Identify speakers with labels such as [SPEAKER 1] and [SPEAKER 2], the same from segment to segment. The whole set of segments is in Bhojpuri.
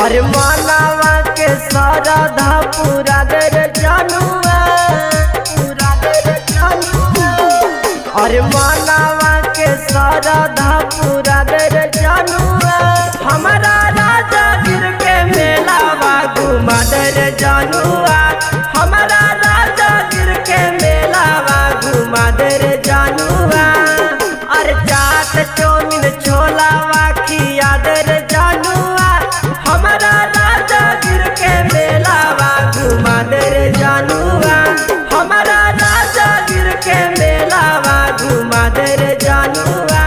[SPEAKER 1] और मानवा के श्रद्धा पूरा देर जानुआ, पूरा देर जानुआ। और मानवा के श्रद्धा पूरा देर जानुआ, हमारा राजा गिर के मेलावा घुमा देर जानुआ, हमारा राजा गिर के मेलावा घुमा देर जानुआ। और चाट चौमिन छोलावा खिया देर जानुआ, हमारा राजा गिर के मेलावा घुमा देर जानुआ, हमारा राजा गिर के मेलावा घुमा देर जानुआ,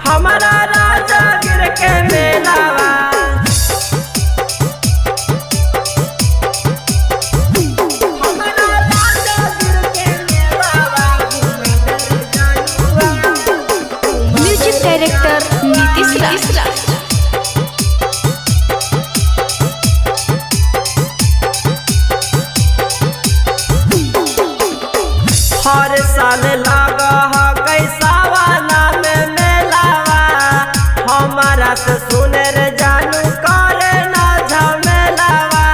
[SPEAKER 1] हमारा राजा गिर के मेलावा। हमारा राजा गिर के मेलावा घुमा देर जानुआ।
[SPEAKER 2] म्यूजिक डायरेक्टर नीतीश राज।
[SPEAKER 1] हर साल लगा कैसावाना में मेलावा, हमारा तो सुने रे जानू करे ना झमेलावा।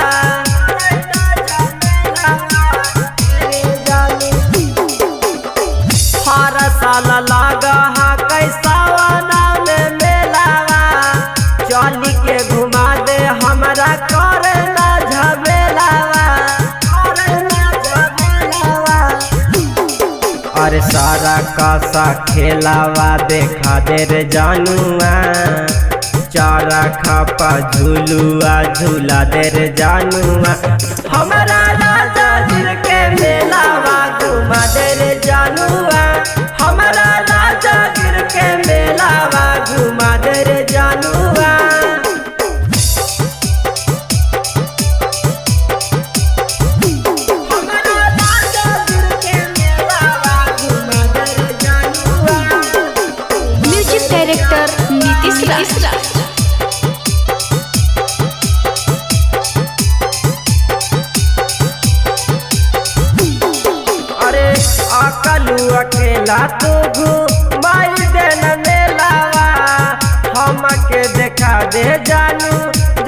[SPEAKER 1] हर साल लगा कैसावाना में मेलावा, चली के घुमा दे हमारा करे ना झमेलावा, करे ना झमेलावा। और सारा कासा खेलावा देखा दे रे जानुआ, चारा खापा झूलुआ झूला दे रे जानुआ, हमारा राजा गिर के मेलावा घुमा दे रे जानुआ, हमारा राजा गिर के मेलावा घुमा दे रे जानुआ।
[SPEAKER 2] म्यूजिक डायरेक्टर नीतीश राज।
[SPEAKER 1] अरे अकलू अकेला तू घुमाई देन मेलावा, हमके देखा दे जानू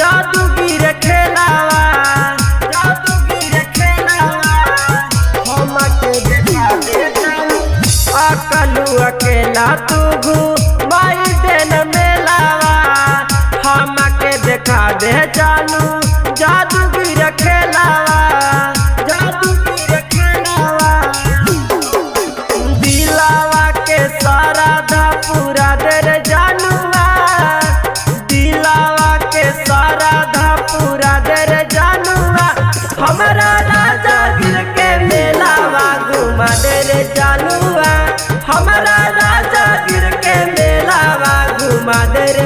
[SPEAKER 1] जादूगिर खेलावा, जादूगिर खेलावा। हमके देखा दे जानू अकलू अकेला तू घुमाई देन मेलावा, हमके देखा दे जानू जादूगिर खेलावा, जादूगिर खेलावा। दिलावा के श्रद्धा पूरा देर जानुआ, दिलावा के श्रद्धा पूरा देर जानुआ, हमारा राजा गिर के मेलावा घुमा देर जानुआ, हमारा राजा गिर के मेलावा घुमा देर